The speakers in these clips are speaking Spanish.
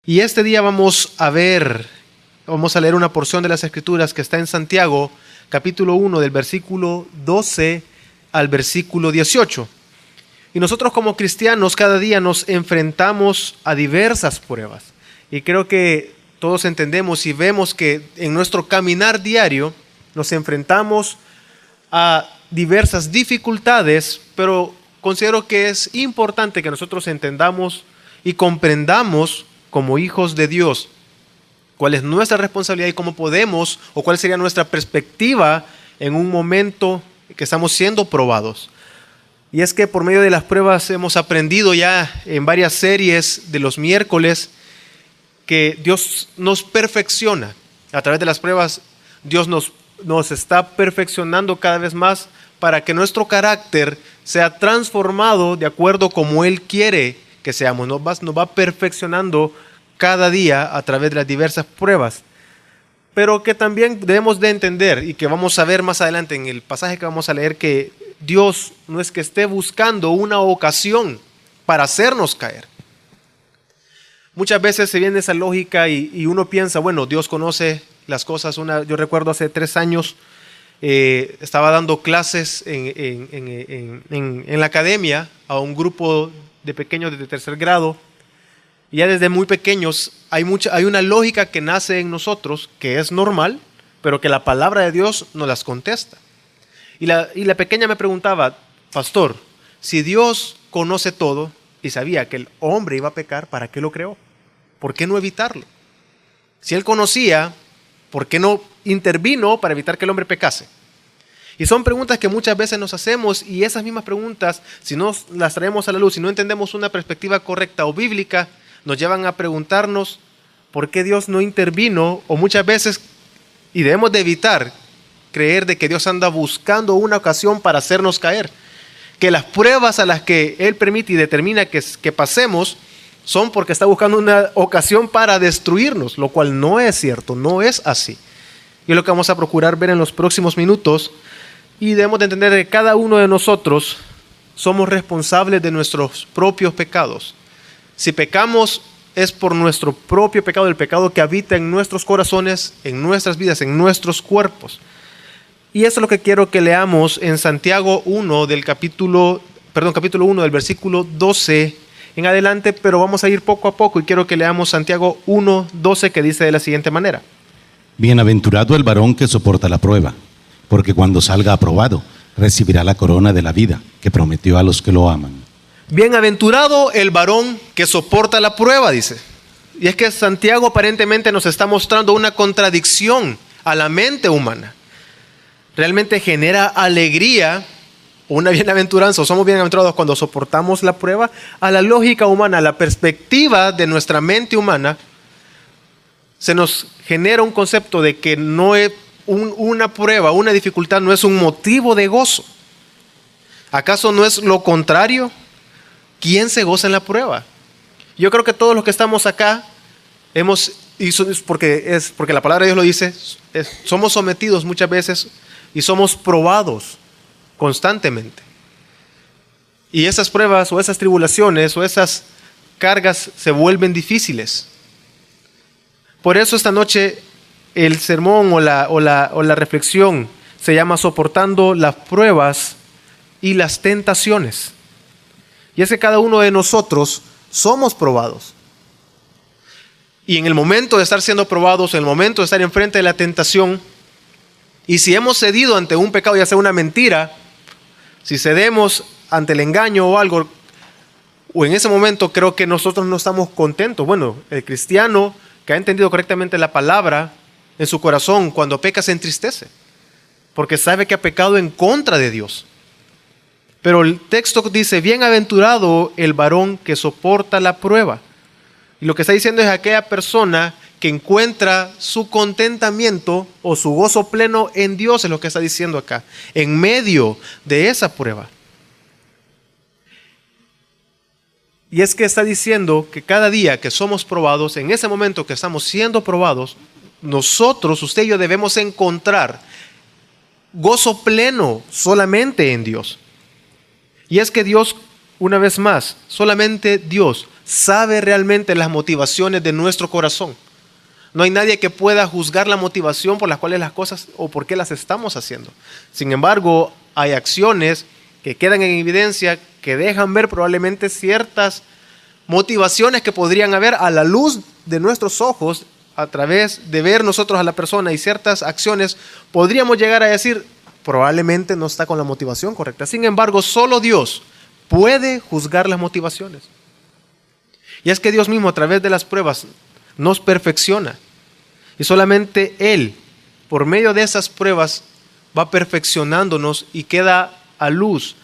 Y este día vamos a leer una porción de las Escrituras que está en Santiago, capítulo 1, del versículo 12 al versículo 18. Y nosotros como cristianos cada día nos enfrentamos a diversas pruebas. Y creo que todos entendemos y vemos que en nuestro caminar diario nos enfrentamos a diversas dificultades, pero considero que es importante que nosotros entendamos y comprendamos como hijos de Dios cuál es nuestra responsabilidad y cómo podemos o cuál sería nuestra perspectiva en un momento que estamos siendo probados. Y es que por medio de las pruebas hemos aprendido ya en varias series de los miércoles que Dios nos perfecciona. A través de las pruebas Dios nos está perfeccionando cada vez más para que nuestro carácter sea transformado de acuerdo como Él quiere que seamos. Nos va perfeccionando cada día a través de las diversas pruebas. Pero que también debemos de entender, y que vamos a ver más adelante en el pasaje que vamos a leer, que Dios no es que esté buscando una ocasión para hacernos caer. Muchas veces se viene esa lógica y uno piensa, bueno, Dios conoce las cosas. Yo recuerdo hace 3 años, estaba dando clases en la academia a un grupo de pequeños de 3er grado. Y ya desde muy pequeños hay una lógica que nace en nosotros, que es normal, pero que la palabra de Dios nos las contesta. Y la pequeña me preguntaba, pastor, si Dios conoce todo y sabía que el hombre iba a pecar, ¿para qué lo creó? ¿Por qué no evitarlo? Si Él conocía, ¿por qué no intervino para evitar que el hombre pecase? Y son preguntas que muchas veces nos hacemos, y esas mismas preguntas, si no las traemos a la luz, si no entendemos una perspectiva correcta o bíblica, nos llevan a preguntarnos por qué Dios no intervino, o muchas veces, y debemos de evitar creer de que Dios anda buscando una ocasión para hacernos caer, que las pruebas a las que Él permite y determina que pasemos son porque está buscando una ocasión para destruirnos, lo cual no es cierto, no es así. Y es lo que vamos a procurar ver en los próximos minutos, y debemos de entender que cada uno de nosotros somos responsables de nuestros propios pecados. Si pecamos es por nuestro propio pecado, el pecado que habita en nuestros corazones, en nuestras vidas, en nuestros cuerpos. Y eso es lo que quiero que leamos en Santiago 1 capítulo 1 del versículo 12 en adelante, pero vamos a ir poco a poco y quiero que leamos Santiago 1:12, que dice de la siguiente manera: Bienaventurado el varón que soporta la prueba, porque cuando salga aprobado, recibirá la corona de la vida que prometió a los que lo aman. Bienaventurado el varón que soporta la prueba, dice. Y es que Santiago aparentemente nos está mostrando una contradicción a la mente humana. Realmente genera alegría, una bienaventuranza, o somos bienaventurados cuando soportamos la prueba. A la lógica humana, a la perspectiva de nuestra mente humana, se nos genera un concepto de que no es una prueba, una dificultad no es un motivo de gozo. ¿Acaso no es lo contrario? ¿Quién se goza en la prueba? Yo creo que todos los que estamos acá porque la palabra de Dios lo dice, somos sometidos muchas veces y somos probados constantemente. Y esas pruebas o esas tribulaciones o esas cargas se vuelven difíciles. Por eso esta noche el sermón o la reflexión se llama Soportando las pruebas y las tentaciones. Y es que cada uno de nosotros somos probados. Y en el momento de estar siendo probados, en el momento de estar enfrente de la tentación, y si hemos cedido ante un pecado, ya sea una mentira, si cedemos ante el engaño o algo, o en ese momento creo que nosotros no estamos contentos. Bueno, el cristiano que ha entendido correctamente la palabra, en su corazón, cuando peca se entristece, porque sabe que ha pecado en contra de Dios. Pero el texto dice, bienaventurado el varón que soporta la prueba. Y lo que está diciendo es aquella persona que encuentra su contentamiento o su gozo pleno en Dios, es lo que está diciendo acá, en medio de esa prueba. Y es que está diciendo que cada día que somos probados, en ese momento que estamos siendo probados, nosotros, usted y yo, debemos encontrar gozo pleno solamente en Dios. Y es que Dios, una vez más, solamente Dios sabe realmente las motivaciones de nuestro corazón. No hay nadie que pueda juzgar la motivación por las cuales las cosas o por qué las estamos haciendo. Sin embargo, hay acciones que quedan en evidencia, que dejan ver probablemente ciertas motivaciones que podrían haber a la luz de nuestros ojos, a través de ver nosotros a la persona, y ciertas acciones podríamos llegar a decir, probablemente no está con la motivación correcta. Sin embargo, solo Dios puede juzgar las motivaciones. Y es que Dios mismo a través de las pruebas nos perfecciona. Y solamente Él, por medio de esas pruebas, va perfeccionándonos y queda a luz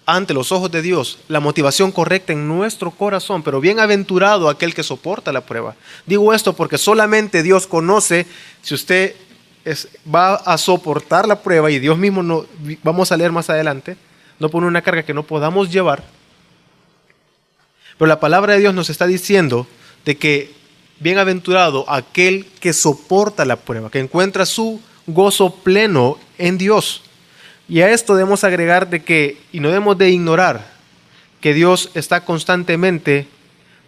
ante los ojos de Dios la motivación correcta en nuestro corazón. Pero bienaventurado aquel que soporta la prueba. Digo esto porque solamente Dios conoce si usted va a soportar la prueba, y Dios mismo, no, vamos a leer más adelante, no pone una carga que no podamos llevar. Pero la palabra de Dios nos está diciendo de que bienaventurado aquel que soporta la prueba, que encuentra su gozo pleno en Dios. Y a esto debemos agregar de que, y no debemos de ignorar, que Dios está constantemente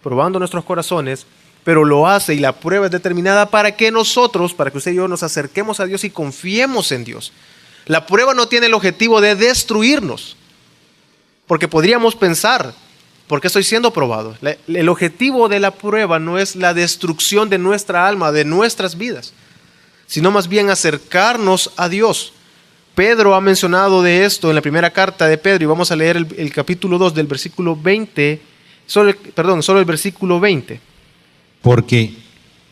probando nuestros corazones, pero lo hace, y la prueba es determinada para que nosotros, para que usted y yo nos acerquemos a Dios y confiemos en Dios. La prueba no tiene el objetivo de destruirnos, porque podríamos pensar, ¿por qué estoy siendo probado? El objetivo de la prueba no es la destrucción de nuestra alma, de nuestras vidas, sino más bien acercarnos a Dios. Pedro ha mencionado de esto en la primera carta de Pedro, y vamos a leer el capítulo 2 del versículo 20, solo el versículo 20. Porque,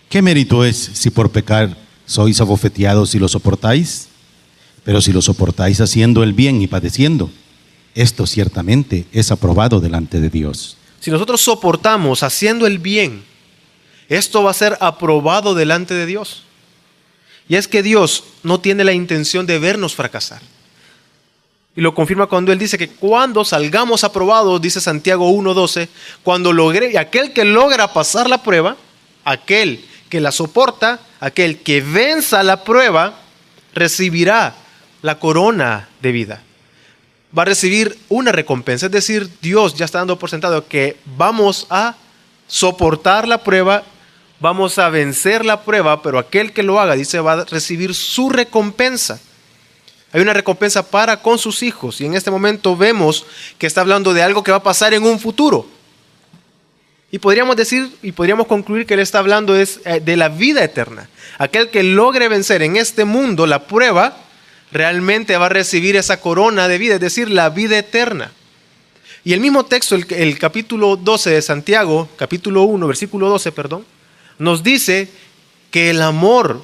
¿qué mérito es si por pecar sois abofeteados y lo soportáis? Pero si lo soportáis haciendo el bien y padeciendo, esto ciertamente es aprobado delante de Dios. Si nosotros soportamos haciendo el bien, esto va a ser aprobado delante de Dios. Y es que Dios no tiene la intención de vernos fracasar. Y lo confirma cuando Él dice que cuando salgamos aprobados, dice Santiago 1:12, y aquel que logra pasar la prueba, aquel que la soporta, aquel que venza la prueba, recibirá la corona de vida. Va a recibir una recompensa. Es decir, Dios ya está dando por sentado que vamos a soportar la prueba, vamos a vencer la prueba, pero aquel que lo haga, dice, va a recibir su recompensa. Hay una recompensa para con sus hijos, y en este momento vemos que está hablando de algo que va a pasar en un futuro. Y podríamos decir, y podríamos concluir que Él está hablando de la vida eterna. Aquel que logre vencer en este mundo la prueba, realmente va a recibir esa corona de vida, es decir, la vida eterna. Y el mismo texto, el capítulo 12 de Santiago, capítulo 1, versículo 12, nos dice que el amor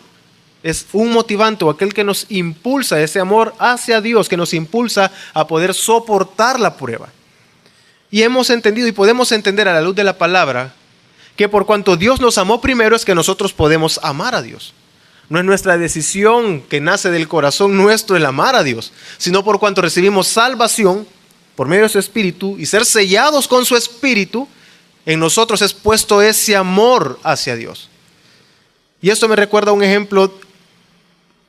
es un motivante, o aquel que nos impulsa, ese amor hacia Dios, que nos impulsa a poder soportar la prueba. Y hemos entendido y podemos entender a la luz de la palabra que por cuanto Dios nos amó primero es que nosotros podemos amar a Dios. No es nuestra decisión que nace del corazón nuestro el amar a Dios, sino por cuanto recibimos salvación por medio de su Espíritu y ser sellados con su Espíritu, en nosotros es puesto ese amor hacia Dios. Y esto me recuerda a un ejemplo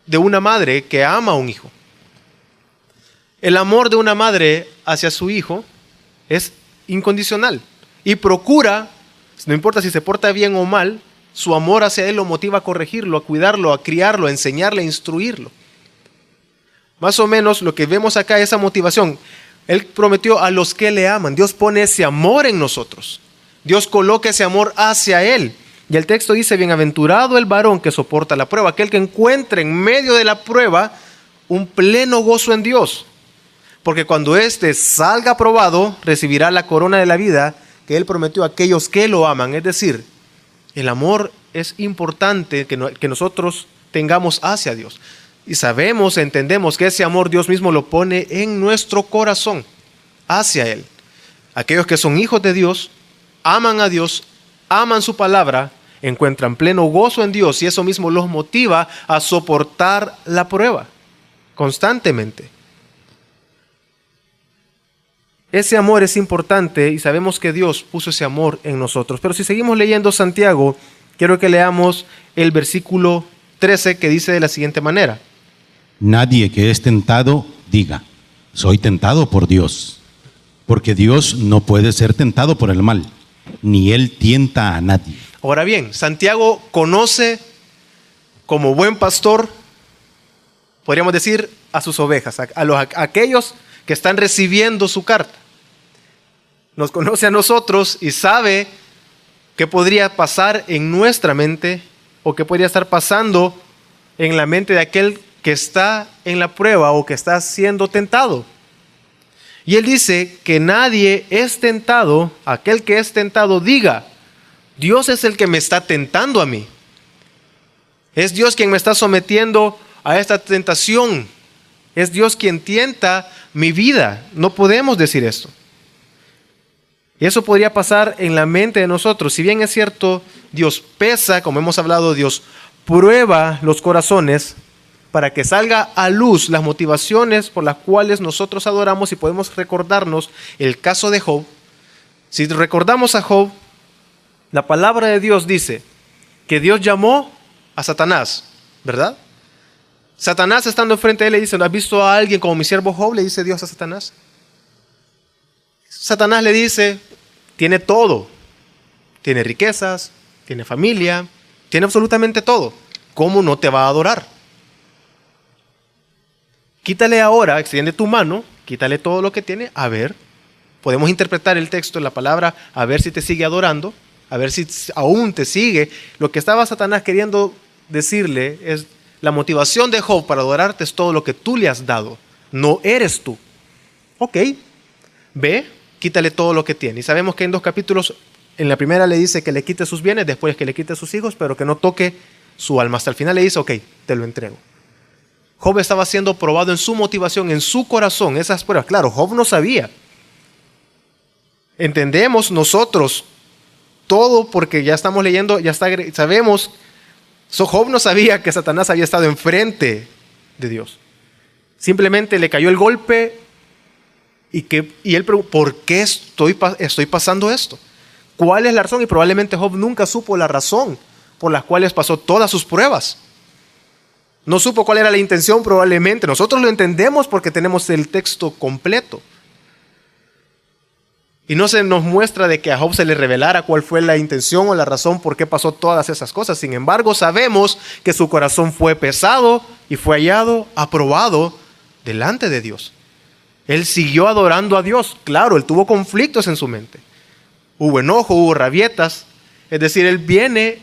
de una madre que ama a un hijo. El amor de una madre hacia su hijo es incondicional y procura, no importa si se porta bien o mal, su amor hacia él lo motiva a corregirlo, a cuidarlo, a criarlo, a enseñarle, a instruirlo. Más o menos lo que vemos acá, esa motivación. Él prometió a los que le aman. Dios pone ese amor en nosotros. Dios coloca ese amor hacia él. Y el texto dice, bienaventurado el varón que soporta la prueba, aquel que encuentre en medio de la prueba un pleno gozo en Dios. Porque cuando éste salga aprobado, recibirá la corona de la vida que Él prometió a aquellos que lo aman. Es decir, el amor es importante que nosotros tengamos hacia Dios. Y sabemos, entendemos que ese amor Dios mismo lo pone en nuestro corazón hacia Él. Aquellos que son hijos de Dios, aman a Dios, aman su palabra, encuentran pleno gozo en Dios, y eso mismo los motiva a soportar la prueba constantemente. Ese amor es importante y sabemos que Dios puso ese amor en nosotros. Pero si seguimos leyendo Santiago, quiero que leamos el versículo 13 que dice de la siguiente manera. Nadie que es tentado diga, soy tentado por Dios, porque Dios no puede ser tentado por el mal, ni él tienta a nadie. Ahora bien, Santiago conoce como buen pastor, podríamos decir, a sus ovejas, a aquellos que están recibiendo su carta. Nos conoce a nosotros y sabe qué podría pasar en nuestra mente o qué podría estar pasando en la mente de aquel que está en la prueba o que está siendo tentado. Y él dice que nadie es tentado, aquel que es tentado diga, Dios es el que me está tentando a mí. Es Dios quien me está sometiendo a esta tentación. Es Dios quien tienta mi vida. No podemos decir esto. Y eso podría pasar en la mente de nosotros. Si bien es cierto, Dios pesa, como hemos hablado, Dios prueba los corazones para que salga a luz las motivaciones por las cuales nosotros adoramos y podemos recordarnos el caso de Job. Si recordamos a Job, la palabra de Dios dice que Dios llamó a Satanás, ¿verdad? Satanás estando enfrente de él le dice, ¿no has visto a alguien como mi siervo Job? Le dice Dios a Satanás. Satanás le dice, tiene todo, tiene riquezas, tiene familia, tiene absolutamente todo. ¿Cómo no te va a adorar? Quítale ahora, extiende tu mano, quítale todo lo que tiene, a ver. Podemos interpretar el texto en la palabra, a ver si te sigue adorando, a ver si aún te sigue. Lo que estaba Satanás queriendo decirle es, la motivación de Job para adorarte es todo lo que tú le has dado, no eres tú. Ok, ve, quítale todo lo que tiene. Y sabemos que en 2 capítulos, en la primera le dice que le quite sus bienes, después que le quite sus hijos, pero que no toque su alma. Hasta el final le dice, ok, te lo entrego. Job estaba siendo probado en su motivación, en su corazón, esas pruebas. Claro, Job no sabía. Entendemos nosotros todo porque ya estamos leyendo, sabemos. Job no sabía que Satanás había estado enfrente de Dios. Simplemente le cayó el golpe y él preguntó, ¿por qué estoy pasando esto? ¿Cuál es la razón? Y probablemente Job nunca supo la razón por las cuales pasó todas sus pruebas. No supo cuál era la intención probablemente. Nosotros lo entendemos porque tenemos el texto completo. Y no se nos muestra de que a Job se le revelara cuál fue la intención o la razón por qué pasó todas esas cosas. Sin embargo, sabemos que su corazón fue pesado y fue hallado, aprobado delante de Dios. Él siguió adorando a Dios. Claro, él tuvo conflictos en su mente. Hubo enojo, hubo rabietas. Es decir, él viene,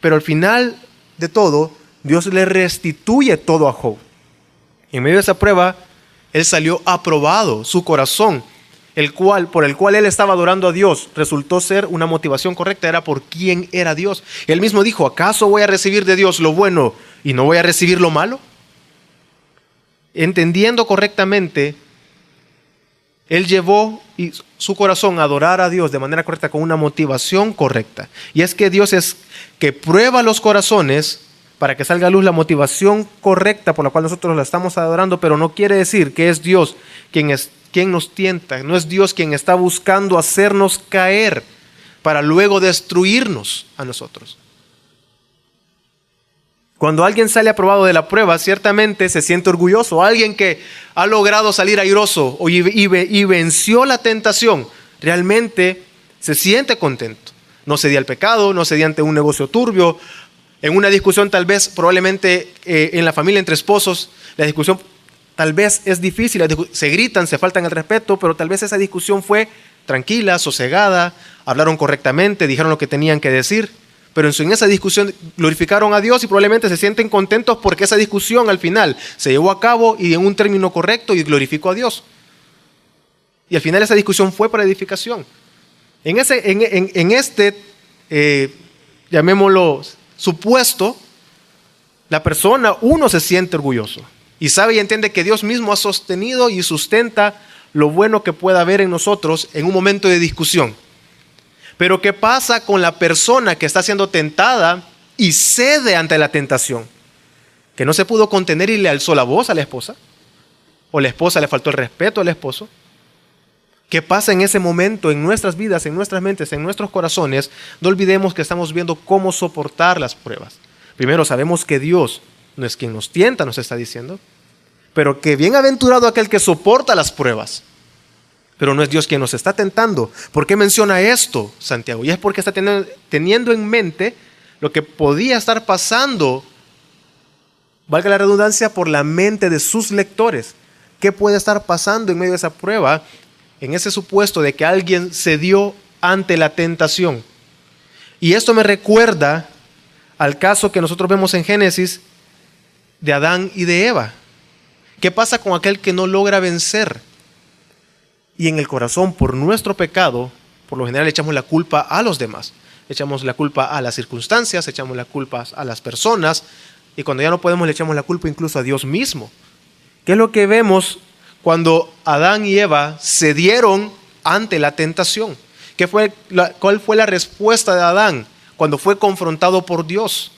pero al final de todo, Dios le restituye todo a Job. En medio de esa prueba, él salió aprobado, su corazón, por el cual él estaba adorando a Dios, resultó ser una motivación correcta, era por quién era Dios. Él mismo dijo, ¿acaso voy a recibir de Dios lo bueno y no voy a recibir lo malo? Entendiendo correctamente, él llevó su corazón a adorar a Dios de manera correcta, con una motivación correcta. Y es que Dios es que prueba los corazones para que salga a luz la motivación correcta por la cual nosotros la estamos adorando, pero no quiere decir que es Dios quien nos tienta, no es Dios quien está buscando hacernos caer para luego destruirnos a nosotros. Cuando alguien sale aprobado de la prueba, ciertamente se siente orgulloso. Alguien que ha logrado salir airoso y venció la tentación, realmente se siente contento. No cedía al pecado, no cedía ante un negocio turbio. En una discusión tal vez, probablemente en la familia entre esposos, la discusión tal vez es difícil, se gritan, se faltan el respeto, pero tal vez esa discusión fue tranquila, sosegada, hablaron correctamente, dijeron lo que tenían que decir, pero en esa discusión glorificaron a Dios y probablemente se sienten contentos porque esa discusión al final se llevó a cabo y en un término correcto y glorificó a Dios. Y al final esa discusión fue para edificación. En este, llamémoslo supuesto, la persona, uno se siente orgulloso y sabe y entiende que Dios mismo ha sostenido y sustenta lo bueno que pueda haber en nosotros en un momento de discusión. Pero ¿qué pasa con la persona que está siendo tentada y cede ante la tentación? Que no se pudo contener y le alzó la voz a la esposa, o la esposa le faltó el respeto al esposo. ¿Qué pasa en ese momento en nuestras vidas, en nuestras mentes, en nuestros corazones? No olvidemos que estamos viendo cómo soportar las pruebas. Primero, sabemos que Dios no es quien nos tienta, nos está diciendo, pero que bienaventurado aquel que soporta las pruebas. Pero no es Dios quien nos está tentando. ¿Por qué menciona esto Santiago? Y es porque está teniendo en mente lo que podía estar pasando, valga la redundancia, por la mente de sus lectores. ¿Qué puede estar pasando en medio de esa prueba? En ese supuesto de que alguien cedió ante la tentación. Y esto me recuerda al caso que nosotros vemos en Génesis de Adán y de Eva. ¿Qué pasa con aquel que no logra vencer? Y en el corazón, por nuestro pecado, por lo general echamos la culpa a los demás. Echamos la culpa a las circunstancias, echamos la culpa a las personas, y cuando ya no podemos le echamos la culpa incluso a Dios mismo. ¿Qué es lo que vemos cuando Adán y Eva cedieron ante la tentación? ¿Cuál fue la respuesta de Adán cuando fue confrontado por Dios?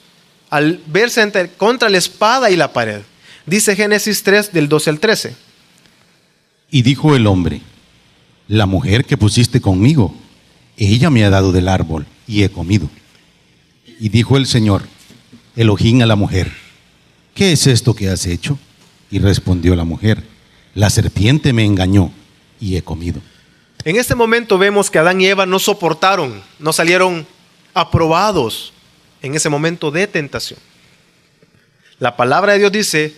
Al verse contra la espada y la pared. Dice Génesis 3, del 12 al 13. Y dijo el hombre: la mujer que pusiste conmigo, ella me ha dado del árbol y he comido. Y dijo el Señor Elohim a la mujer: ¿qué es esto que has hecho? Y respondió la mujer: la serpiente me engañó y he comido. En este momento vemos que Adán y Eva no soportaron, no salieron aprobados en ese momento de tentación. La palabra de Dios dice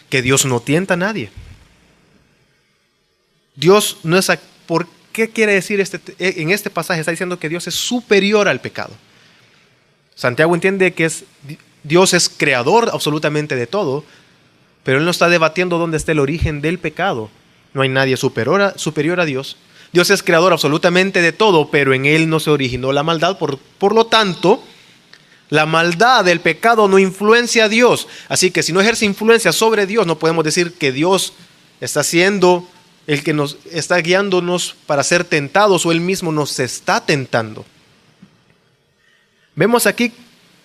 que Dios no tienta a nadie. Dios no es... ¿Por qué quiere decir en este pasaje? Está diciendo que Dios es superior al pecado. Santiago entiende que Dios es creador absolutamente de todo, pero Él no está debatiendo dónde está el origen del pecado. No hay nadie superior a Dios. Dios es creador absolutamente de todo, pero en Él no se originó la maldad. Por lo tanto, la maldad del pecado no influencia a Dios. Así que si no ejerce influencia sobre Dios, no podemos decir que Dios está siendo el que nos está guiándonos para ser tentados, o Él mismo nos está tentando. Vemos aquí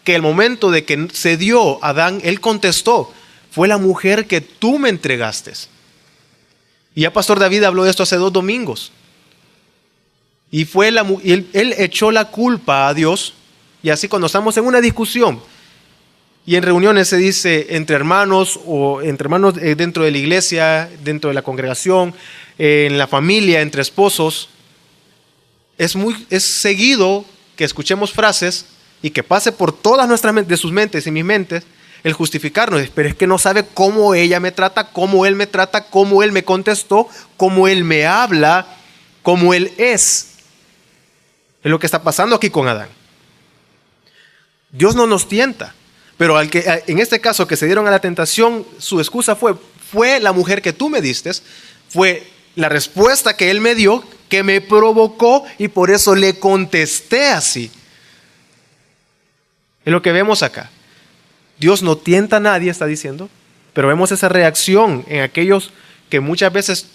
que el momento de que se dio Adán, él contestó: fue la mujer que tú me entregaste. Y ya Pastor David habló de esto hace 2 domingos. Y él echó la culpa a Dios. Y así cuando estamos en una discusión y en reuniones se dice entre hermanos, o entre hermanos dentro de la iglesia, dentro de la congregación, en la familia, entre esposos, es seguido que escuchemos frases y que pase por todas de sus mentes y mis mentes el justificarnos. Pero es que no sabe cómo ella me trata, cómo él me trata, cómo él me contestó, cómo él me habla, cómo él es. Es lo que está pasando aquí con Adán. Dios no nos tienta, pero en este caso que se dieron a la tentación, su excusa fue la mujer que tú me diste, fue la respuesta que él me dio, que me provocó, y por eso le contesté así. Es lo que vemos acá. Dios no tienta a nadie, está diciendo, pero vemos esa reacción en aquellos que muchas veces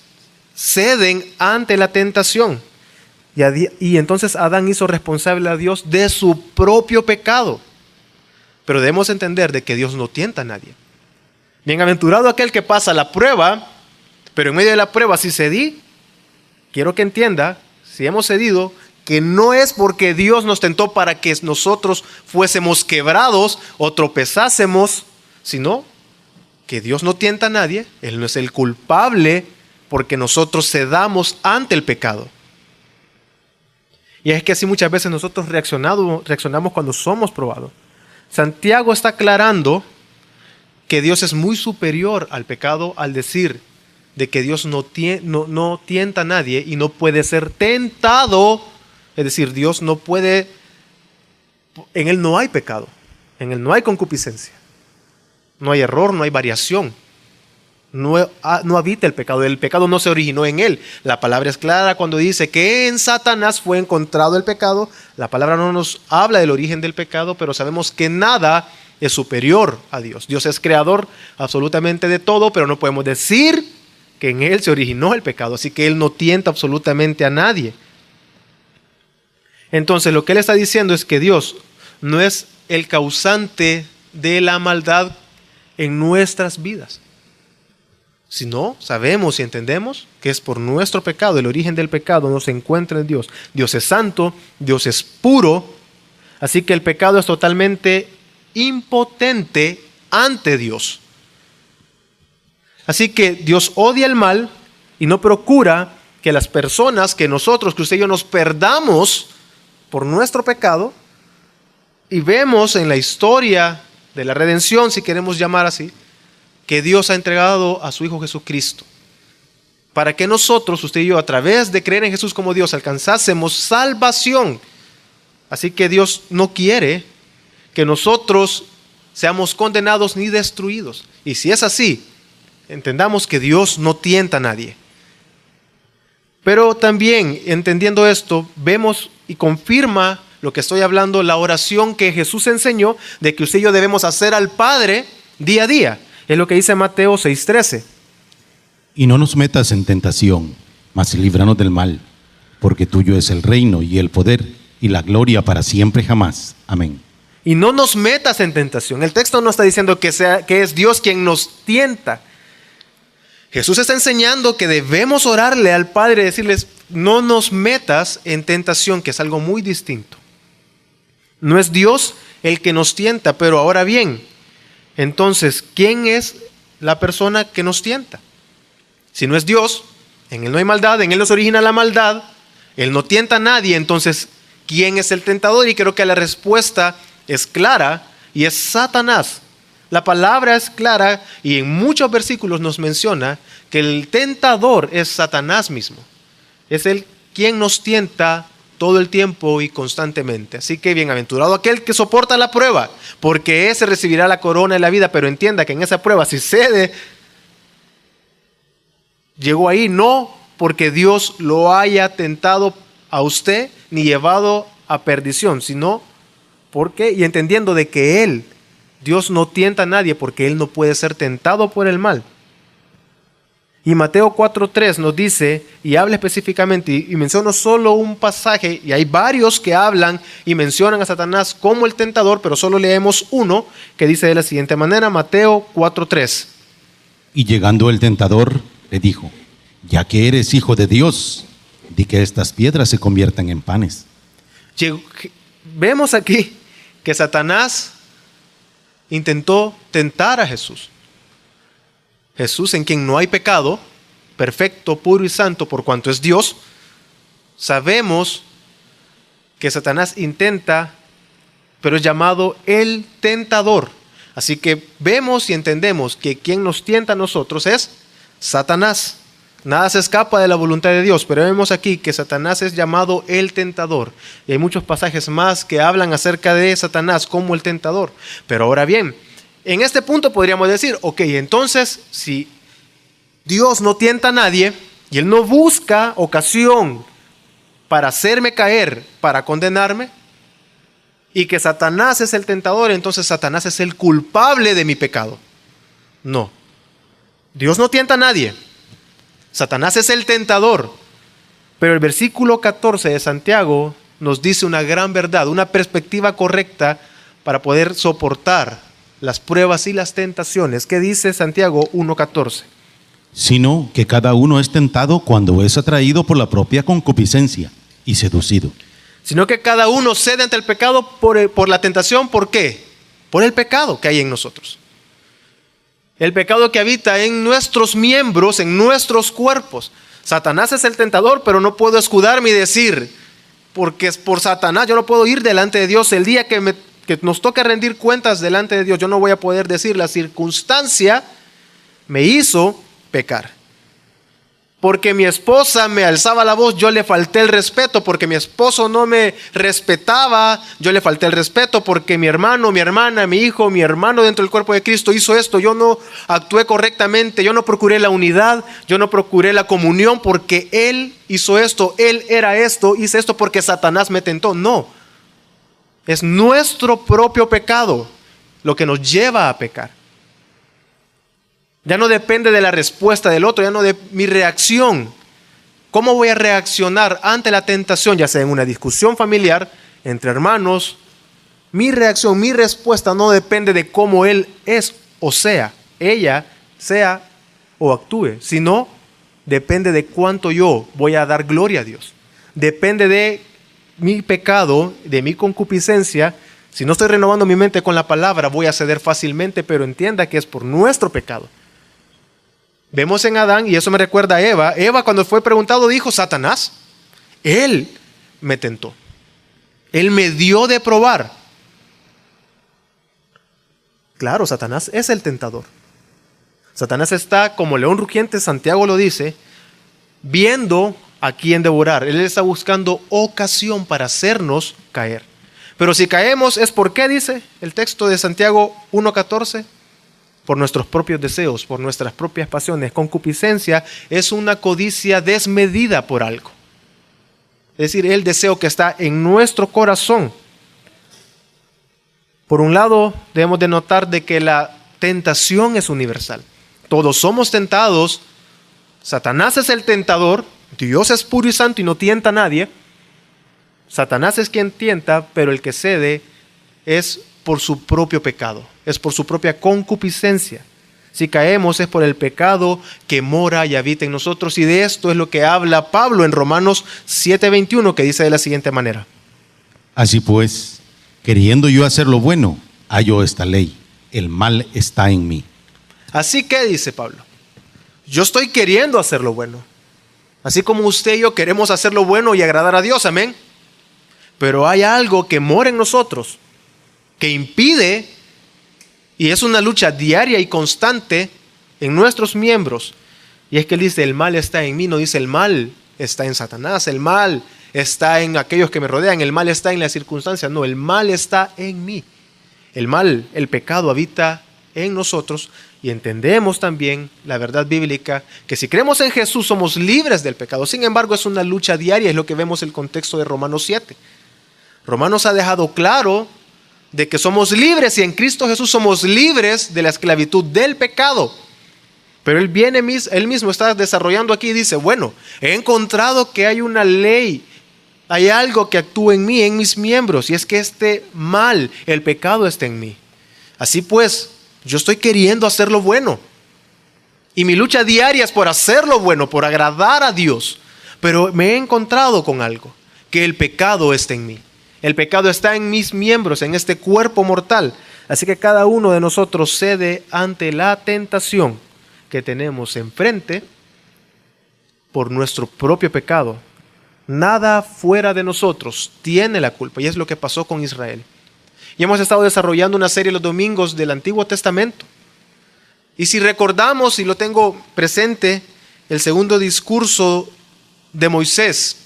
ceden ante la tentación. Y entonces Adán hizo responsable a Dios de su propio pecado. Pero debemos entender de que Dios no tienta a nadie. Bienaventurado aquel que pasa la prueba, pero en medio de la prueba si cedí, quiero que entienda, si hemos cedido, que no es porque Dios nos tentó para que nosotros fuésemos quebrados o tropezásemos, sino que Dios no tienta a nadie. Él no es el culpable porque nosotros cedamos ante el pecado. Y es que así muchas veces nosotros reaccionamos cuando somos probados. Santiago está aclarando que Dios es muy superior al pecado al decir de que Dios no tienta a nadie y no puede ser tentado. Es decir, Dios no puede, en Él no hay pecado, en Él no hay concupiscencia, no hay error, no hay variación. No habita el pecado no se originó en él. La palabra es clara cuando dice que en Satanás fue encontrado el pecado. La palabra no nos habla del origen del pecado, pero sabemos que nada es superior a Dios. Dios es creador absolutamente de todo, pero no podemos decir que en él se originó el pecado, así que él no tienta absolutamente a nadie. Entonces lo que él está diciendo es que Dios no es el causante de la maldad en nuestras vidas. Si no, sabemos y entendemos que es por nuestro pecado, el origen del pecado no se encuentra en Dios. Dios es santo, Dios es puro, así que el pecado es totalmente impotente ante Dios. Así que Dios odia el mal y no procura que las personas, que nosotros, que usted y yo nos perdamos por nuestro pecado, y vemos en la historia de la redención, si queremos llamar así, que Dios ha entregado a su Hijo Jesucristo, para que nosotros, usted y yo, a través de creer en Jesús como Dios, alcanzásemos salvación. Así que Dios no quiere que nosotros seamos condenados ni destruidos. Y si es así, entendamos que Dios no tienta a nadie. Pero también, entendiendo esto, vemos y confirma lo que estoy hablando, la oración que Jesús enseñó de que usted y yo debemos hacer al Padre día a día. Es lo que dice Mateo 6:13. Y no nos metas en tentación, mas líbranos del mal, porque tuyo es el reino y el poder y la gloria para siempre jamás. Amén. Y no nos metas en tentación. El texto no está diciendo que es Dios quien nos tienta. Jesús está enseñando que debemos orarle al Padre y decirles, no nos metas en tentación, que es algo muy distinto. No es Dios el que nos tienta, pero ahora bien, entonces, ¿quién es la persona que nos tienta? Si no es Dios, en Él no hay maldad, en Él no se origina la maldad, Él no tienta a nadie, entonces, ¿quién es el tentador? Y creo que la respuesta es clara y es Satanás. La palabra es clara y en muchos versículos nos menciona que el tentador es Satanás mismo. Es Él quien nos tienta todo el tiempo y constantemente. Así que bienaventurado aquel que soporta la prueba, porque ese recibirá la corona de la vida. Pero entienda que en esa prueba, si cede, llegó ahí no porque Dios lo haya tentado a usted ni llevado a perdición, sino porque, y entendiendo de que Dios no tienta a nadie porque Él no puede ser tentado por el mal. Y Mateo 4:3 nos dice, y habla específicamente, y menciono solo un pasaje, y hay varios que hablan y mencionan a Satanás como el tentador, pero solo leemos uno que dice de la siguiente manera, Mateo 4:3. Y llegando el tentador, le dijo, ya que eres hijo de Dios, di que estas piedras se conviertan en panes. Vemos aquí que Satanás intentó tentar a Jesús. Jesús, en quien no hay pecado, perfecto, puro y santo por cuanto es Dios. Sabemos que Satanás intenta, pero es llamado el tentador. Así que vemos y entendemos que quien nos tienta a nosotros es Satanás. Nada se escapa de la voluntad de Dios, pero vemos aquí que Satanás es llamado el tentador. Y hay muchos pasajes más que hablan acerca de Satanás como el tentador. Pero ahora bien, en este punto podríamos decir, ok, entonces si Dios no tienta a nadie y Él no busca ocasión para hacerme caer, para condenarme, y que Satanás es el tentador, entonces Satanás es el culpable de mi pecado. No. Dios no tienta a nadie. Satanás es el tentador. Pero el versículo 14 de Santiago nos dice una gran verdad, una perspectiva correcta para poder soportar las pruebas y las tentaciones. ¿Qué dice Santiago 1:14? Sino que cada uno es tentado cuando es atraído por la propia concupiscencia y seducido. Sino que cada uno cede ante el pecado por la tentación. ¿Por qué? Por el pecado que hay en nosotros. El pecado que habita en nuestros miembros, en nuestros cuerpos. Satanás es el tentador, pero no puedo escudarme y decir, porque es por Satanás, yo no puedo ir delante de Dios el día que nos toque rendir cuentas delante de Dios. Yo no voy a poder decir, la circunstancia me hizo pecar. Porque mi esposa me alzaba la voz, yo le falté el respeto. Porque mi esposo no me respetaba, yo le falté el respeto. Porque mi hermano, mi hermana, mi hijo, mi hermano dentro del cuerpo de Cristo hizo esto, yo no actué correctamente, yo no procuré la unidad, yo no procuré la comunión porque él hizo esto, él era esto, hice esto porque Satanás me tentó. No, es nuestro propio pecado lo que nos lleva a pecar. Ya no depende de la respuesta del otro, ya no de mi reacción. ¿Cómo voy a reaccionar ante la tentación, ya sea en una discusión familiar, entre hermanos? Mi reacción, mi respuesta no depende de cómo él es o sea, ella sea o actúe, sino depende de cuánto yo voy a dar gloria a Dios. Depende de mi pecado, de mi concupiscencia. Si no estoy renovando mi mente con la palabra, voy a ceder fácilmente, pero entienda que es por nuestro pecado. Vemos en Adán, y eso me recuerda a Eva. Eva, cuando fue preguntado, dijo: Satanás, él me tentó. Él me dio de probar. Claro, Satanás es el tentador. Satanás está, como león rugiente, Santiago lo dice, viendo a quién devorar. Él está buscando ocasión para hacernos caer. Pero si caemos, ¿es por qué? Dice el texto de Santiago 1:14. Por nuestros propios deseos, por nuestras propias pasiones. Concupiscencia es una codicia desmedida por algo. Es decir, el deseo que está en nuestro corazón. Por un lado, debemos de notar de que la tentación es universal. Todos somos tentados. Satanás es el tentador. Dios es puro y santo y no tienta a nadie. Satanás es quien tienta, pero el que cede es por su propio pecado. Es por su propia concupiscencia. Si caemos es por el pecado que mora y habita en nosotros. Y de esto es lo que habla Pablo en Romanos 7:21, que dice de la siguiente manera. Así pues, queriendo yo hacer lo bueno, hallo esta ley: el mal está en mí. Así que, dice Pablo, yo estoy queriendo hacer lo bueno. Así como usted y yo queremos hacer lo bueno y agradar a Dios, amén. Pero hay algo que mora en nosotros, que impide, y es una lucha diaria y constante en nuestros miembros. Y es que él dice: el mal está en mí. No dice: el mal está en Satanás, el mal está en aquellos que me rodean, el mal está en las circunstancias. No, el mal está en mí. El mal, el pecado habita en nosotros. Y entendemos también la verdad bíblica, que si creemos en Jesús somos libres del pecado. Sin embargo, es una lucha diaria, es lo que vemos en el contexto de Romanos 7. Romanos ha dejado claro de que somos libres, y en Cristo Jesús somos libres de la esclavitud del pecado. Pero él mismo está desarrollando aquí y dice: bueno, he encontrado que hay una ley, hay algo que actúa en mí, en mis miembros, y es que este mal, el pecado, está en mí. Así pues, yo estoy queriendo hacer lo bueno, y mi lucha diaria es por hacer lo bueno, por agradar a Dios. Pero me he encontrado con algo, que el pecado está en mí. El pecado está en mis miembros, en este cuerpo mortal. Así que cada uno de nosotros cede ante la tentación que tenemos enfrente por nuestro propio pecado. Nada fuera de nosotros tiene la culpa, y es lo que pasó con Israel. Y hemos estado desarrollando una serie los domingos del Antiguo Testamento. Y si recordamos, y lo tengo presente, el segundo discurso de Moisés,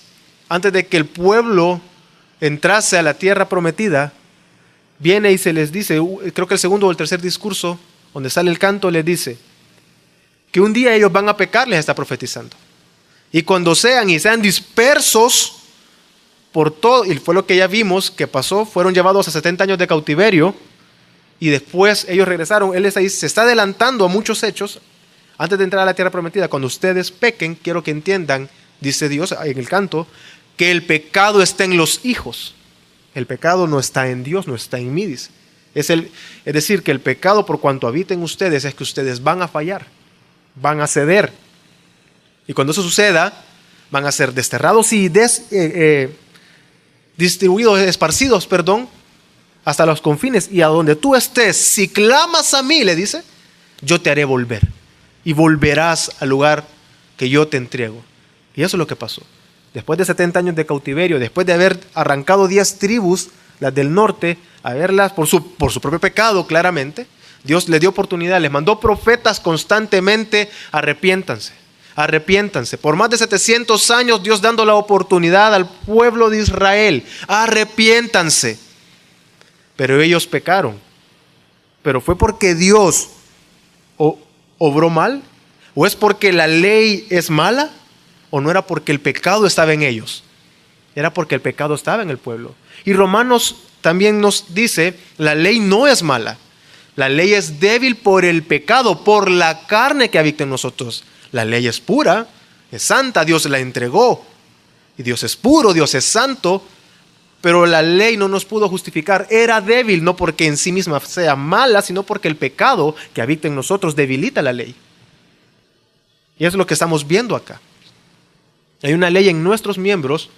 antes de que el pueblo entrase a la tierra prometida, viene y se les dice, creo que el segundo o el tercer discurso, donde sale el canto, les dice que un día ellos van a pecar, les está profetizando. Y cuando sean dispersos por todo, y fue lo que ya vimos que pasó, fueron llevados a 70 años de cautiverio, y después ellos regresaron. Él se está adelantando a muchos hechos. Antes de entrar a la tierra prometida, cuando ustedes pequen, quiero que entiendan, dice Dios en el canto, que el pecado está en los hijos. El pecado no está en Dios, no está en mí, dice. Es decir, que el pecado, por cuanto habita en ustedes, es que ustedes van a fallar, van a ceder. Y cuando eso suceda, van a ser desterrados y esparcidos, hasta los confines. Y a donde tú estés, si clamas a mí, le dice, yo te haré volver. Y volverás al lugar que yo te entrego. Y eso es lo que pasó. Después de 70 años de cautiverio, después de haber arrancado 10 tribus, las del norte, a verlas por su propio pecado, claramente, Dios les dio oportunidad, les mandó profetas constantemente: arrepiéntanse, arrepiéntanse. Por más de 700 años, Dios dando la oportunidad al pueblo de Israel: arrepiéntanse. Pero ellos pecaron. ¿Pero fue porque Dios obró mal? ¿O es porque la ley es mala? ¿O no era porque el pecado estaba en ellos? Era porque el pecado estaba en el pueblo. Y Romanos también nos dice: la ley no es mala. La ley es débil por el pecado, por la carne que habita en nosotros. La ley es pura, es santa, Dios la entregó. Y Dios es puro, Dios es santo. Pero la ley no nos pudo justificar. Era débil, no porque en sí misma sea mala, sino porque el pecado que habita en nosotros debilita la ley. Y es lo que estamos viendo acá. Hay una ley en nuestros miembros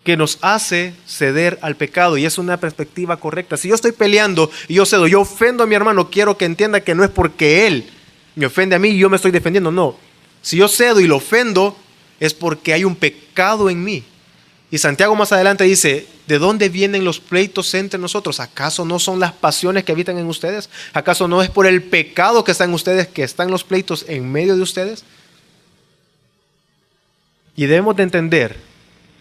que nos hace ceder al pecado, y es una perspectiva correcta. Si yo estoy peleando y yo cedo, yo ofendo a mi hermano, quiero que entienda que no es porque él me ofende a mí y yo me estoy defendiendo. No, si yo cedo y lo ofendo es porque hay un pecado en mí. Y Santiago más adelante dice, ¿de dónde vienen los pleitos entre nosotros? ¿Acaso no son las pasiones que habitan en ustedes? ¿Acaso no es por el pecado que está en ustedes que están los pleitos en medio de ustedes? Y debemos de entender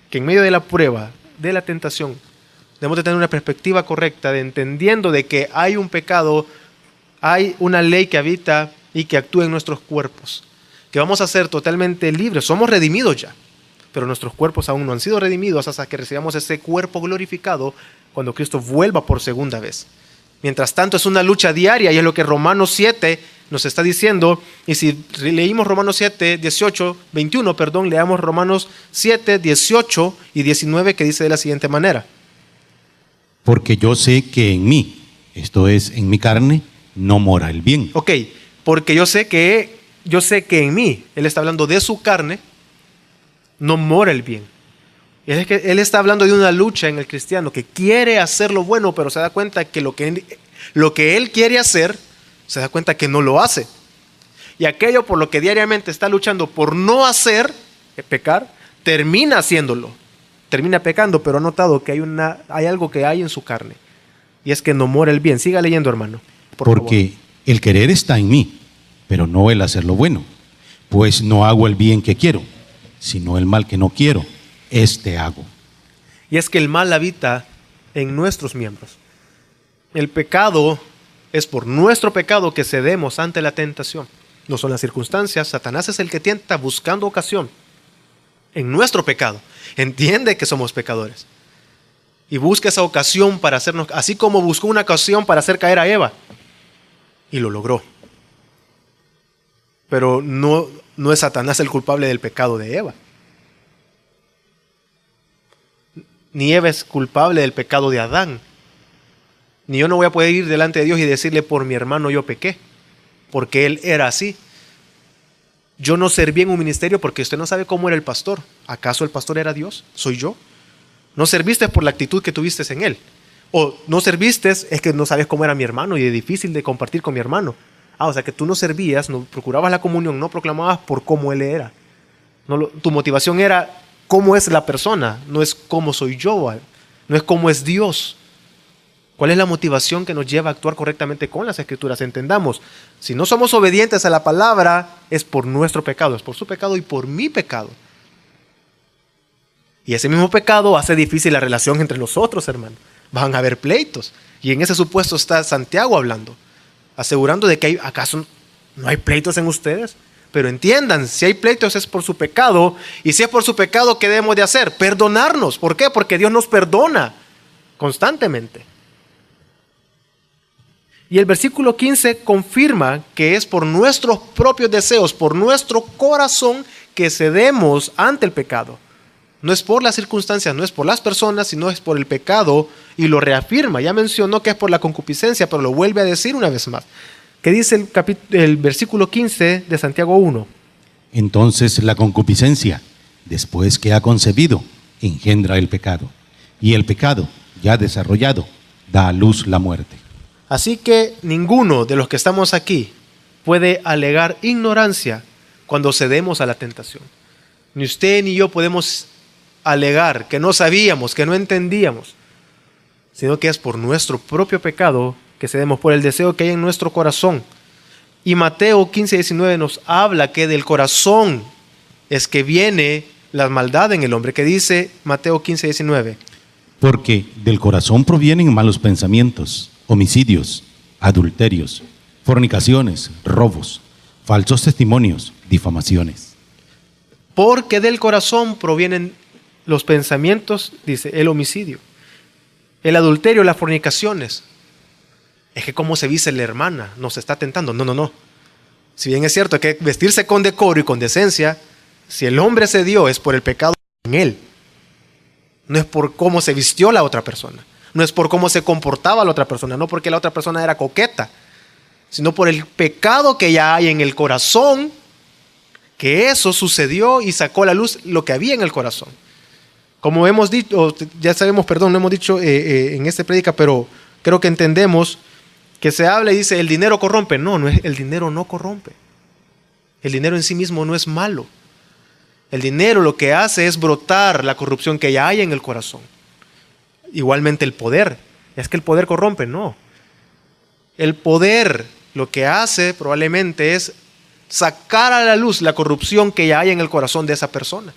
que en medio de la prueba, de la tentación, debemos de tener una perspectiva correcta, de entendiendo de que hay un pecado, hay una ley que habita y que actúa en nuestros cuerpos, que vamos a ser totalmente libres, somos redimidos ya, pero nuestros cuerpos aún no han sido redimidos hasta que recibamos ese cuerpo glorificado cuando Cristo vuelva por segunda vez. Mientras tanto es una lucha diaria y es lo que Romanos 7 nos está diciendo. Y si leímos Romanos 7, 21, leamos Romanos 7, 18 y 19 que dice de la siguiente manera. Porque yo sé que en mí, esto es, en mi carne, no mora el bien. Ok, porque yo sé que en mí, él está hablando de su carne, no mora el bien. Es que él está hablando de una lucha en el cristiano que quiere hacer lo bueno, pero se da cuenta que lo que él quiere hacer, se da cuenta que no lo hace. Y aquello por lo que diariamente está luchando por no hacer, pecar, termina haciéndolo. Termina pecando, pero ha notado que hay algo que hay en su carne. Y es que no mora el bien. Siga leyendo, hermano. Porque el querer está en mí, pero no el hacer lo bueno. Pues no hago el bien que quiero, sino el mal que no quiero, este hago. Y es que el mal habita en nuestros miembros. El pecado es por nuestro pecado que cedemos ante la tentación. No son las circunstancias. Satanás es el que tienta buscando ocasión en nuestro pecado. Entiende que somos pecadores y busca esa ocasión para hacernos, así como buscó una ocasión para hacer caer a Eva y lo logró. Pero no es Satanás el culpable del pecado de Eva. Ni Eva es culpable del pecado de Adán. Ni yo no voy a poder ir delante de Dios y decirle, por mi hermano yo pequé, porque él era así. Yo no serví en un ministerio porque usted no sabe cómo era el pastor. ¿Acaso el pastor era Dios? ¿Soy yo? No serviste por la actitud que tuviste en él. O no serviste, es que no sabes cómo era mi hermano y es difícil de compartir con mi hermano. O sea que tú no servías, no procurabas la comunión, no proclamabas por cómo él era. Tu motivación era cómo es la persona, no es cómo soy yo, no es cómo es Dios. ¿Cuál es la motivación que nos lleva a actuar correctamente con las Escrituras? Entendamos, si no somos obedientes a la palabra, es por nuestro pecado, es por su pecado y por mi pecado. Y ese mismo pecado hace difícil la relación entre nosotros, hermano. Van a haber pleitos. Y en ese supuesto está Santiago hablando, asegurando de que ¿acaso no hay pleitos en ustedes? Pero entiendan, si hay pleitos es por su pecado. Y si es por su pecado, ¿qué debemos de hacer? Perdonarnos. ¿Por qué? Porque Dios nos perdona constantemente. Y el versículo 15 confirma que es por nuestros propios deseos, por nuestro corazón que cedemos ante el pecado. No es por las circunstancias, no es por las personas, sino es por el pecado, y lo reafirma. Ya mencionó que es por la concupiscencia, pero lo vuelve a decir una vez más. ¿Qué dice el versículo 15 de Santiago 1? Entonces la concupiscencia, después que ha concebido, engendra el pecado. Y el pecado, ya desarrollado, da a luz la muerte. Así que ninguno de los que estamos aquí puede alegar ignorancia cuando cedemos a la tentación. Ni usted ni yo podemos alegar que no sabíamos, que no entendíamos, sino que es por nuestro propio pecado que cedemos, por el deseo que hay en nuestro corazón. Y Mateo 15, 19 nos habla que del corazón es que viene la maldad en el hombre, que dice Mateo 15, 19. Porque del corazón provienen malos pensamientos, homicidios, adulterios, fornicaciones, robos, falsos testimonios, difamaciones. Porque del corazón provienen los pensamientos, dice, el homicidio, el adulterio, las fornicaciones. Es que cómo se viste la hermana, nos está tentando. No. Si bien es cierto que vestirse con decoro y con decencia, si el hombre se dio es por el pecado en él. No es por cómo se vistió la otra persona. No es por cómo se comportaba la otra persona. No porque la otra persona era coqueta. Sino por el pecado que ya hay en el corazón, que eso sucedió y sacó a la luz lo que había en el corazón. Como hemos dicho, ya sabemos, no hemos dicho en esta prédica, pero creo que entendemos que se habla y dice, el dinero corrompe. No, el dinero no corrompe. El dinero en sí mismo no es malo. El dinero lo que hace es brotar la corrupción que ya hay en el corazón. Igualmente el poder. Es que el poder corrompe, no. El poder lo que hace probablemente es sacar a la luz la corrupción que ya hay en el corazón de esa persona.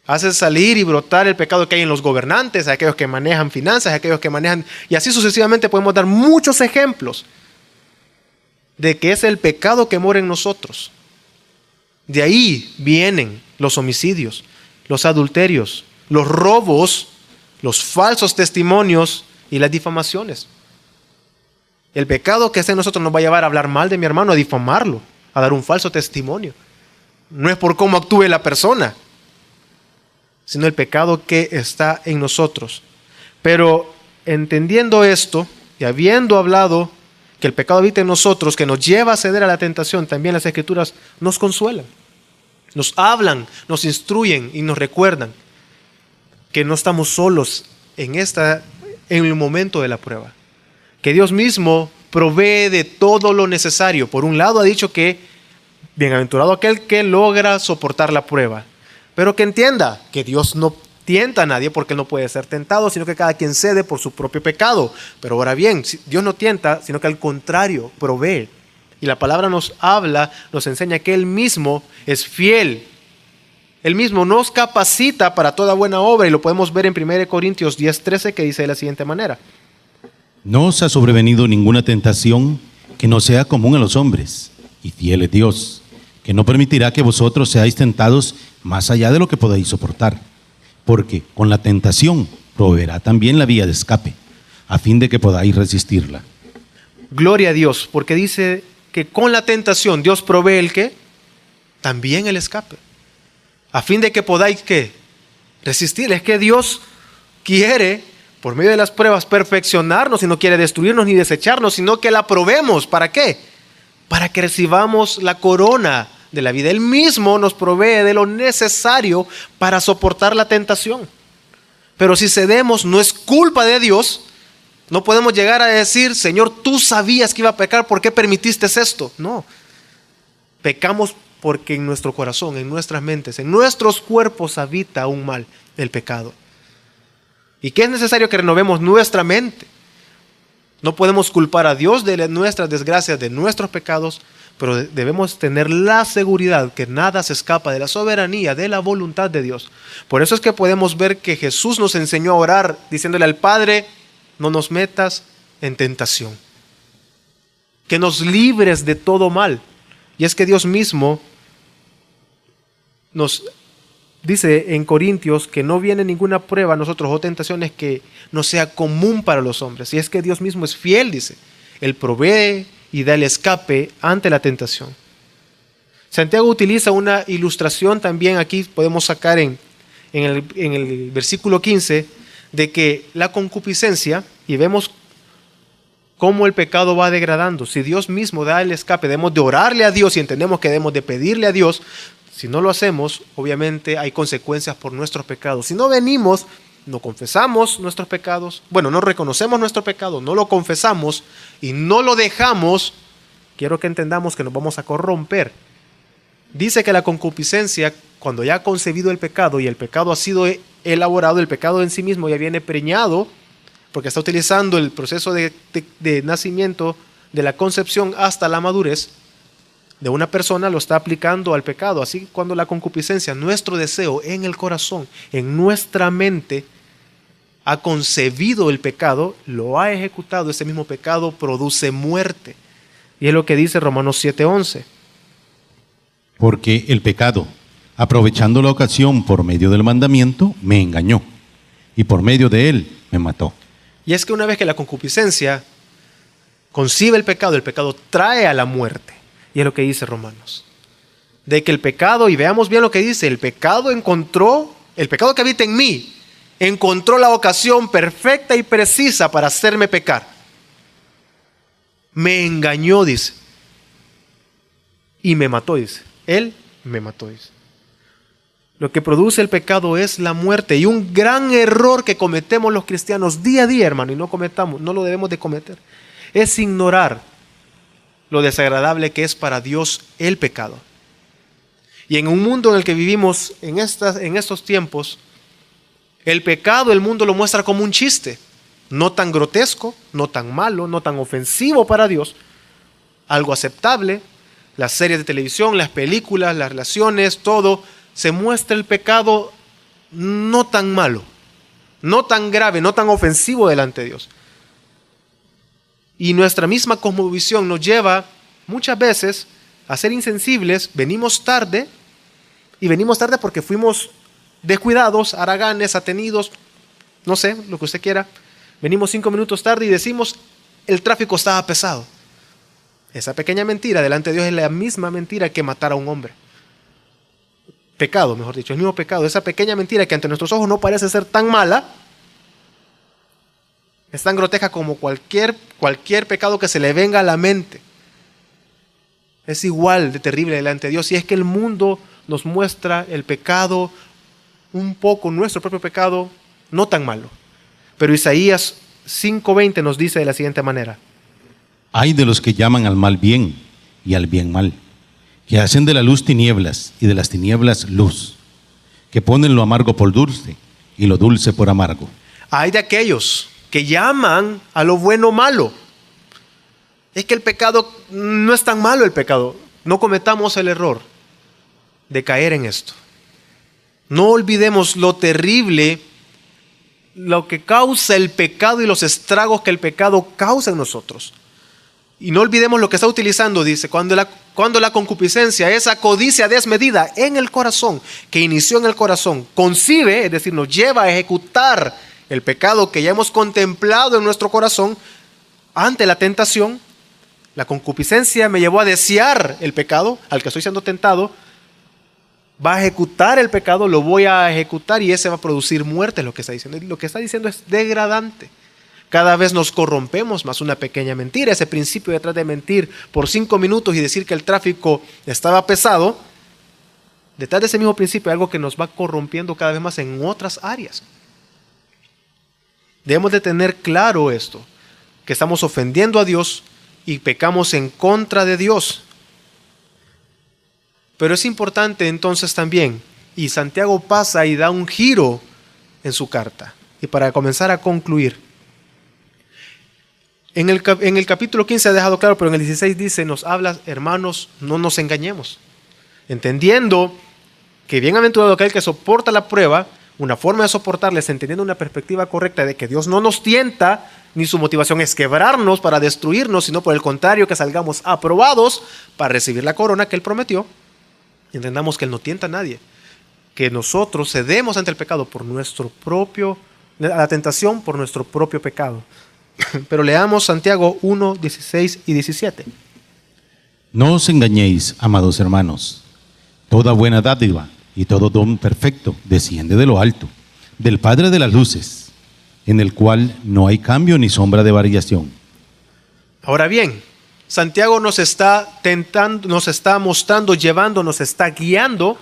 Hace salir y brotar el pecado que hay en los gobernantes, aquellos que manejan finanzas, aquellos que manejan... Y así sucesivamente podemos dar muchos ejemplos de que es el pecado que mora en nosotros. De ahí vienen los homicidios, los adulterios, los robos, los falsos testimonios y las difamaciones. El pecado que está en nosotros nos va a llevar a hablar mal de mi hermano, a difamarlo, a dar un falso testimonio. No es por cómo actúe la persona, sino el pecado que está en nosotros. Pero entendiendo esto y habiendo hablado que el pecado habita en nosotros, que nos lleva a ceder a la tentación, también las Escrituras nos consuelan, nos hablan, nos instruyen y nos recuerdan que no estamos solos en el momento de la prueba. Que Dios mismo provee de todo lo necesario. Por un lado ha dicho que bienaventurado aquel que logra soportar la prueba. Pero que entienda que Dios no tienta a nadie porque no puede ser tentado, sino que cada quien cede por su propio pecado. Pero ahora bien, Dios no tienta, sino que al contrario, provee. Y la palabra nos habla, nos enseña que Él mismo es fiel. Él mismo nos capacita para toda buena obra y lo podemos ver en 1 Corintios 10:13 que dice de la siguiente manera. No os ha sobrevenido ninguna tentación que no sea común a los hombres, y fiel es Dios, que no permitirá que vosotros seáis tentados más allá de lo que podáis soportar, porque con la tentación proveerá también la vía de escape, a fin de que podáis resistirla. Gloria a Dios, porque dice que con la tentación Dios provee el ¿qué? También el escape, a fin de que podáis ¿qué? Resistir. Es que Dios quiere, por medio de las pruebas, perfeccionarnos y no quiere destruirnos ni desecharnos, sino que la probemos. ¿Para qué? Para que recibamos la corona de la vida. Él mismo nos provee de lo necesario para soportar la tentación. Pero si cedemos, no es culpa de Dios. No podemos llegar a decir, Señor, tú sabías que iba a pecar, ¿por qué permitiste esto? No. Pecamos porque en nuestro corazón, en nuestras mentes, en nuestros cuerpos habita un mal, el pecado. ¿Y qué es necesario? Que renovemos nuestra mente. No podemos culpar a Dios de nuestras desgracias, de nuestros pecados, pero debemos tener la seguridad que nada se escapa de la soberanía, de la voluntad de Dios. Por eso es que podemos ver que Jesús nos enseñó a orar diciéndole al Padre, no nos metas en tentación, que nos libres de todo mal. Y es que Dios mismo nos dice en Corintios que no viene ninguna prueba a nosotros o tentaciones que no sea común para los hombres. Y es que Dios mismo es fiel, dice. Él provee y da el escape ante la tentación. Santiago utiliza una ilustración también aquí, podemos sacar en el versículo 15, de que la concupiscencia, y vemos cómo el pecado va degradando. Si Dios mismo da el escape, debemos de orarle a Dios y entendemos que debemos de pedirle a Dios. Si no lo hacemos, obviamente hay consecuencias por nuestros pecados. Si no venimos, no confesamos nuestros pecados, no reconocemos nuestro pecado, no lo confesamos y no lo dejamos, quiero que entendamos que nos vamos a corromper. Dice que la concupiscencia, cuando ya ha concebido el pecado y el pecado ha sido elaborado, el pecado en sí mismo ya viene preñado, porque está utilizando el proceso de nacimiento, de la concepción hasta la madurez de una persona, lo está aplicando al pecado. Así cuando la concupiscencia, nuestro deseo en el corazón, en nuestra mente, ha concebido el pecado, lo ha ejecutado, ese mismo pecado produce muerte. Y es lo que dice Romanos 7:11. Porque el pecado, aprovechando la ocasión por medio del mandamiento, me engañó, y por medio de él me mató. Y es que una vez que la concupiscencia concibe el pecado trae a la muerte. Y es lo que dice Romanos. De que el pecado, y veamos bien lo que dice, el pecado que habita en mí, encontró la ocasión perfecta y precisa para hacerme pecar. Me engañó, dice. Y me mató, dice. Él me mató, dice. Lo que produce el pecado es la muerte. Y un gran error que cometemos los cristianos día a día, hermano, y no lo debemos de cometer, es ignorar lo desagradable que es para Dios el pecado. Y en un mundo en el que vivimos en estos tiempos, el pecado el mundo lo muestra como un chiste, no tan grotesco, no tan malo, no tan ofensivo para Dios, algo aceptable. Las series de televisión, las películas, las relaciones, todo, se muestra el pecado no tan malo, no tan grave, no tan ofensivo delante de Dios. Y nuestra misma cosmovisión nos lleva muchas veces a ser insensibles. Venimos tarde, y venimos tarde porque fuimos descuidados, haraganes, atenidos, no sé, lo que usted quiera. Venimos 5 minutos tarde y decimos, el tráfico estaba pesado. Esa pequeña mentira delante de Dios es la misma mentira que matar a un hombre. Pecado, mejor dicho, el mismo pecado. Esa pequeña mentira que ante nuestros ojos no parece ser tan mala, es tan grotesca como cualquier pecado que se le venga a la mente. Es igual de terrible delante de Dios. Y es que el mundo nos muestra el pecado un poco, nuestro propio pecado, no tan malo. Pero Isaías 5:20 nos dice de la siguiente manera: Ay de los que llaman al mal bien y al bien mal, que hacen de la luz tinieblas y de las tinieblas luz, que ponen lo amargo por dulce y lo dulce por amargo. Hay de aquellos que llaman a lo bueno malo. Es que el pecado no es tan malo, el pecado. No cometamos el error de caer en esto. No olvidemos lo terrible, lo que causa el pecado y los estragos que el pecado causa en nosotros. Y no olvidemos lo que está utilizando, dice, cuando la concupiscencia, esa codicia desmedida en el corazón, que inició en el corazón, concibe, es decir, nos lleva a ejecutar el pecado que ya hemos contemplado en nuestro corazón ante la tentación. La concupiscencia me llevó a desear el pecado al que estoy siendo tentado. Va a ejecutar el pecado, lo voy a ejecutar y ese va a producir muerte, es lo que está diciendo. Y lo que está diciendo es degradante. Cada vez nos corrompemos más. Una pequeña mentira, ese principio detrás de mentir por 5 minutos y decir que el tráfico estaba pesado, detrás de ese mismo principio hay algo que nos va corrompiendo cada vez más en otras áreas. Debemos de tener claro esto, que estamos ofendiendo a Dios y pecamos en contra de Dios. Pero es importante entonces también, y Santiago pasa y da un giro en su carta. Y para comenzar a concluir, en el capítulo 15 ha dejado claro, pero en el 16 dice, nos habla, hermanos, no nos engañemos. Entendiendo que bienaventurado aquel que soporta la prueba, una forma de soportarla es entendiendo una perspectiva correcta de que Dios no nos tienta, ni su motivación es quebrarnos para destruirnos, sino por el contrario, que salgamos aprobados para recibir la corona que Él prometió. Entendamos que Él no tienta a nadie, que nosotros cedemos ante el pecado por a la tentación por nuestro propio pecado. Pero leamos Santiago 1, 16 y 17. No os engañéis, amados hermanos. Toda buena dádiva y todo don perfecto desciende de lo alto, del Padre de las luces, en el cual no hay cambio ni sombra de variación. Ahora bien, Santiago nos está tentando, nos está mostrando, llevando, nos está guiando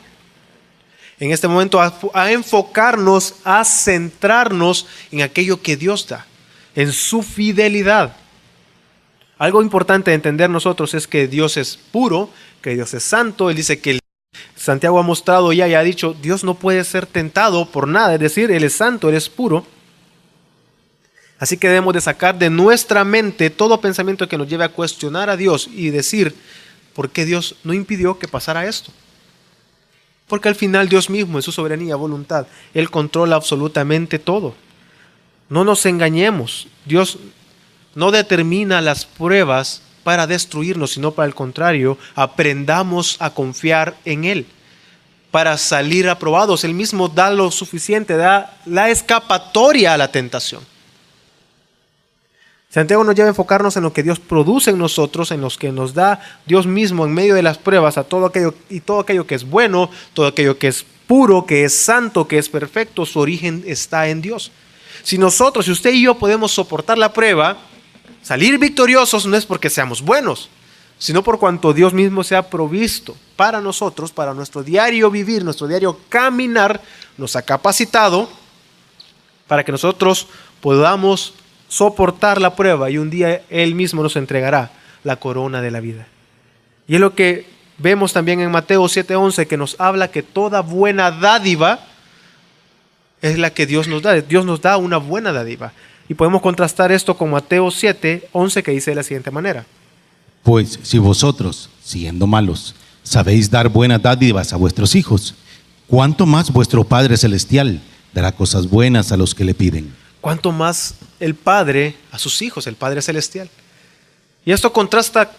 en este momento a enfocarnos, a centrarnos en aquello que Dios da, en su fidelidad. Algo importante de entender nosotros es que Dios es puro, que Dios es santo. Él dice que Santiago ha mostrado ya y ha dicho, Dios no puede ser tentado por nada, es decir, Él es santo, Él es puro. Así que debemos de sacar de nuestra mente todo pensamiento que nos lleve a cuestionar a Dios y decir, ¿por qué Dios no impidió que pasara esto? Porque al final Dios mismo, en su soberanía, voluntad, Él controla absolutamente todo. No nos engañemos, Dios no determina las pruebas para destruirnos, sino para el contrario, aprendamos a confiar en Él para salir aprobados. Él mismo da lo suficiente, da la escapatoria a la tentación. Santiago nos lleva a enfocarnos en lo que Dios produce en nosotros, en los que nos da Dios mismo en medio de las pruebas, a todo aquello que es bueno, todo aquello que es puro, que es santo, que es perfecto, su origen está en Dios. Si usted y yo podemos soportar la prueba, salir victoriosos no es porque seamos buenos, sino por cuanto Dios mismo se ha provisto para nosotros, para nuestro diario vivir, nuestro diario caminar, nos ha capacitado para que nosotros podamos soportar la prueba y un día Él mismo nos entregará la corona de la vida. Y es lo que vemos también en Mateo 7:11, que nos habla que toda buena dádiva es la que Dios nos da. Dios nos da una buena dádiva. Y podemos contrastar esto con Mateo 7:11, que dice de la siguiente manera. Pues si vosotros, siendo malos, sabéis dar buenas dádivas a vuestros hijos, ¿cuánto más vuestro Padre Celestial dará cosas buenas a los que le piden? ¿Cuánto más el Padre a sus hijos, el Padre Celestial? Y esto contrasta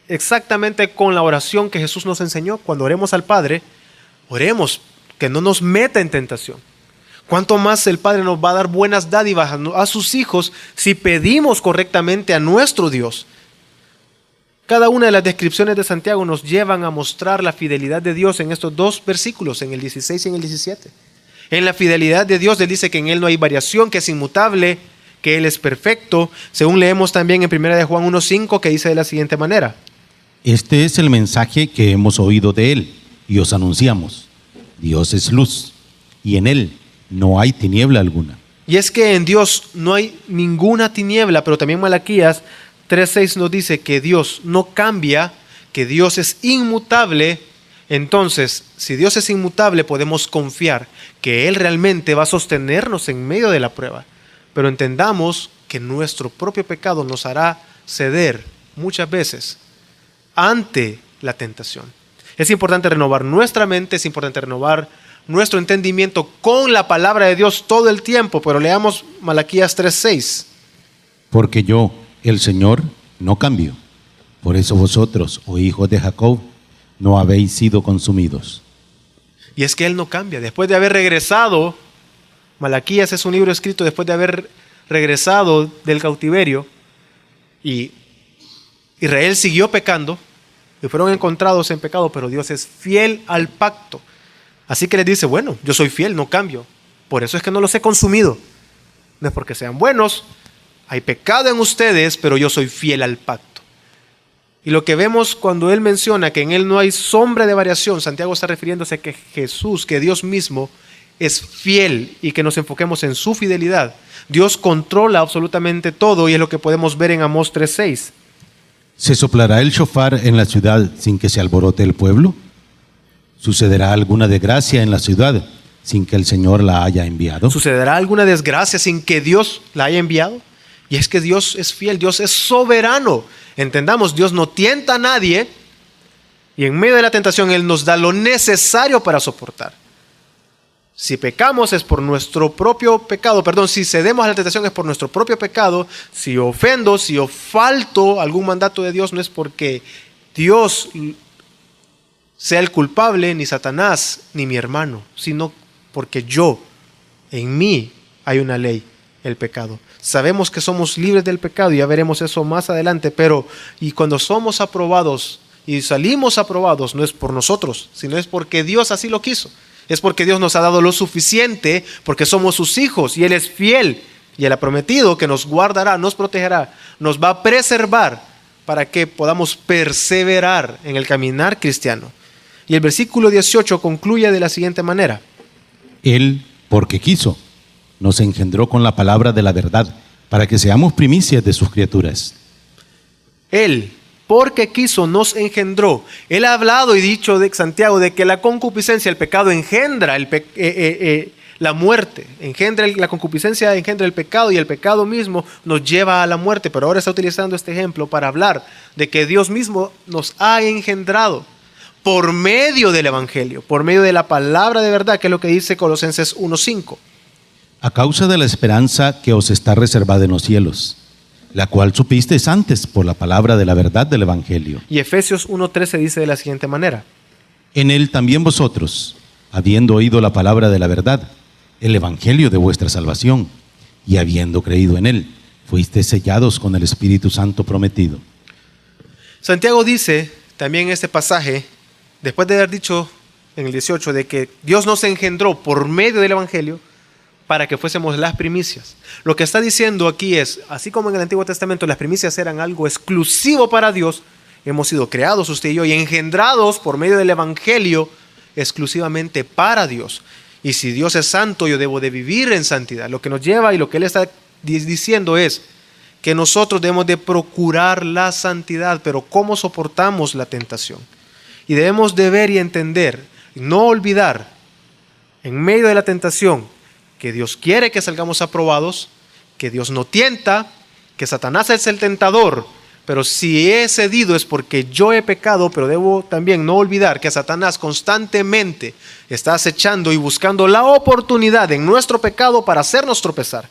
exactamente con la oración que Jesús nos enseñó. Cuando oremos al Padre, oremos que no nos meta en tentación. ¿Cuánto más el Padre nos va a dar buenas dádivas a sus hijos si pedimos correctamente a nuestro Dios? Cada una de las descripciones de Santiago nos llevan a mostrar la fidelidad de Dios en estos dos versículos, en el 16 y en el 17. En la fidelidad de Dios, Él dice que en Él no hay variación, que es inmutable, que Él es perfecto. Según leemos también en 1 de Juan 1:5, que dice de la siguiente manera. Este es el mensaje que hemos oído de Él y os anunciamos. Dios es luz y en Él no hay tiniebla alguna. Y es que en Dios no hay ninguna tiniebla, pero también Malaquías 3:6 nos dice que Dios no cambia, que Dios es inmutable. Entonces, si Dios es inmutable, podemos confiar que Él realmente va a sostenernos en medio de la prueba. Pero entendamos que nuestro propio pecado nos hará ceder muchas veces ante la tentación. Es importante renovar nuestra mente, es importante renovar nuestro entendimiento con la palabra de Dios todo el tiempo, pero leamos Malaquías 3:6. Porque yo, el Señor, no cambio. Por eso vosotros, oh hijos de Jacob, no habéis sido consumidos. Y es que Él no cambia. Después de haber regresado, Malaquías es un libro escrito después de haber regresado del cautiverio, y Israel siguió pecando, y fueron encontrados en pecado, pero Dios es fiel al pacto. Así que les dice, bueno, yo soy fiel, no cambio. Por eso es que no los he consumido. No es porque sean buenos, hay pecado en ustedes, pero yo soy fiel al pacto. Y lo que vemos cuando Él menciona que en Él no hay sombra de variación, Santiago está refiriéndose a que Jesús, que Dios mismo, es fiel y que nos enfoquemos en su fidelidad. Dios controla absolutamente todo y es lo que podemos ver en Amós 3:6. ¿Se soplará el shofar en la ciudad sin que se alborote el pueblo? ¿Sucederá alguna desgracia en la ciudad sin que el Señor la haya enviado? ¿Sucederá alguna desgracia sin que Dios la haya enviado? Y es que Dios es fiel, Dios es soberano. Entendamos, Dios no tienta a nadie y en medio de la tentación Él nos da lo necesario para soportar. Si pecamos es por nuestro propio pecado, si cedemos a la tentación es por nuestro propio pecado. Si ofendo, si falto algún mandato de Dios, no es porque Dios sea el culpable, ni Satanás, ni mi hermano, sino porque en mí hay una ley, el pecado. Sabemos que somos libres del pecado, y ya veremos eso más adelante, y cuando somos aprobados y salimos aprobados, no es por nosotros, sino es porque Dios así lo quiso. Es porque Dios nos ha dado lo suficiente, porque somos sus hijos y Él es fiel. Y Él ha prometido que nos guardará, nos protegerá, nos va a preservar para que podamos perseverar en el caminar cristiano. Y el versículo 18 concluye de la siguiente manera. Él, porque quiso, nos engendró con la palabra de la verdad, para que seamos primicias de sus criaturas. Él, porque quiso, nos engendró. Él ha hablado y dicho de Santiago de que la concupiscencia, el pecado engendra la muerte. La concupiscencia engendra el pecado y el pecado mismo nos lleva a la muerte. Pero ahora está utilizando este ejemplo para hablar de que Dios mismo nos ha engendrado por medio del Evangelio, por medio de la palabra de verdad, que es lo que dice Colosenses 1:5. A causa de la esperanza que os está reservada en los cielos, la cual supisteis antes por la palabra de la verdad del Evangelio. Y Efesios 1:13 dice de la siguiente manera. En él también vosotros, habiendo oído la palabra de la verdad, el Evangelio de vuestra salvación, y habiendo creído en él, fuisteis sellados con el Espíritu Santo prometido. Santiago dice también en este pasaje, después de haber dicho en el 18 de que Dios nos engendró por medio del Evangelio, para que fuésemos las primicias. Lo que está diciendo aquí es, así como en el Antiguo Testamento las primicias eran algo exclusivo para Dios, hemos sido creados usted y yo y engendrados por medio del Evangelio exclusivamente para Dios. Y si Dios es santo, yo debo de vivir en santidad. Lo que nos lleva y lo que Él está diciendo es que nosotros debemos de procurar la santidad, pero ¿cómo soportamos la tentación? Y debemos de ver y entender, no olvidar, en medio de la tentación, que Dios quiere que salgamos aprobados, que Dios no tienta, que Satanás es el tentador, pero si he cedido es porque yo he pecado, pero debo también no olvidar que Satanás constantemente está acechando y buscando la oportunidad en nuestro pecado para hacernos tropezar.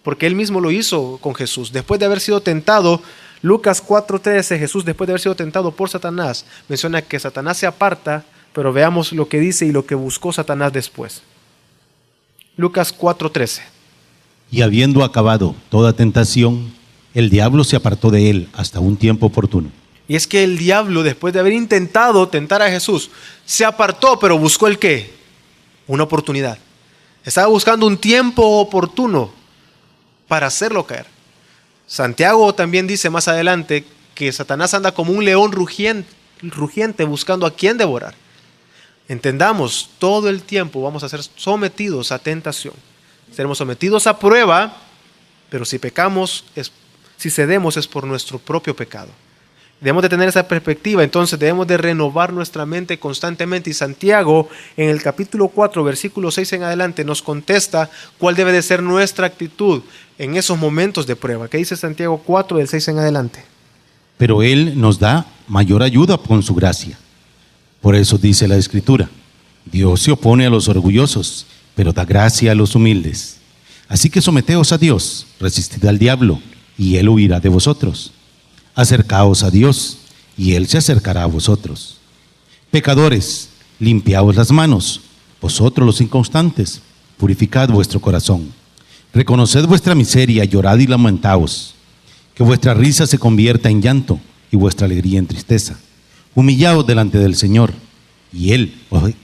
Porque él mismo lo hizo con Jesús. Después de haber sido tentado, Lucas 4:13, Jesús después de haber sido tentado por Satanás, menciona que Satanás se aparta, pero veamos lo que dice y lo que buscó Satanás después. Lucas 4:13. Y habiendo acabado toda tentación, el diablo se apartó de él hasta un tiempo oportuno. Y es que el diablo, después de haber intentado tentar a Jesús, se apartó, pero buscó ¿el qué? Una oportunidad. Estaba buscando un tiempo oportuno para hacerlo caer. Santiago también dice más adelante que Satanás anda como un león rugiente buscando a quién devorar. Entendamos, todo el tiempo vamos a ser sometidos a tentación. Seremos sometidos a prueba, pero si pecamos, si cedemos es por nuestro propio pecado. Debemos de tener esa perspectiva, entonces debemos de renovar nuestra mente constantemente. Y Santiago, en el capítulo 4, versículo 6 en adelante, nos contesta cuál debe de ser nuestra actitud en esos momentos de prueba. ¿Qué dice Santiago 4, del 6 en adelante? Pero Él nos da mayor ayuda con su gracia. Por eso dice la Escritura, Dios se opone a los orgullosos, pero da gracia a los humildes. Así que someteos a Dios, resistid al diablo, y Él huirá de vosotros. Acercaos a Dios, y Él se acercará a vosotros. Pecadores, limpiaos las manos, vosotros los inconstantes, purificad vuestro corazón. Reconoced vuestra miseria, llorad y lamentaos. Que vuestra risa se convierta en llanto, y vuestra alegría en tristeza. Humillaos delante del Señor, y Él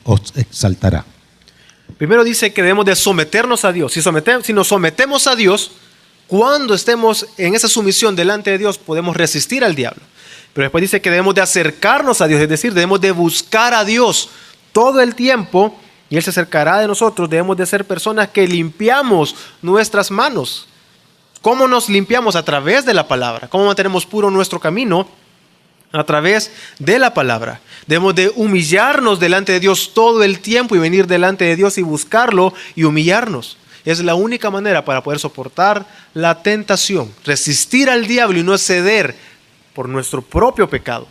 os exaltará. Primero dice que debemos de someternos a Dios. Si nos sometemos a Dios, cuando estemos en esa sumisión delante de Dios, podemos resistir al diablo. Pero después dice que debemos de acercarnos a Dios, es decir, debemos de buscar a Dios todo el tiempo y Él se acercará de nosotros. Debemos de ser personas que limpiamos nuestras manos. ¿Cómo nos limpiamos? A través de la palabra. ¿Cómo mantenemos puro nuestro camino? A través de la palabra. Debemos de humillarnos delante de Dios todo el tiempo y venir delante de Dios y buscarlo y humillarnos. Es la única manera para poder soportar la tentación, resistir al diablo y no ceder por nuestro propio pecado.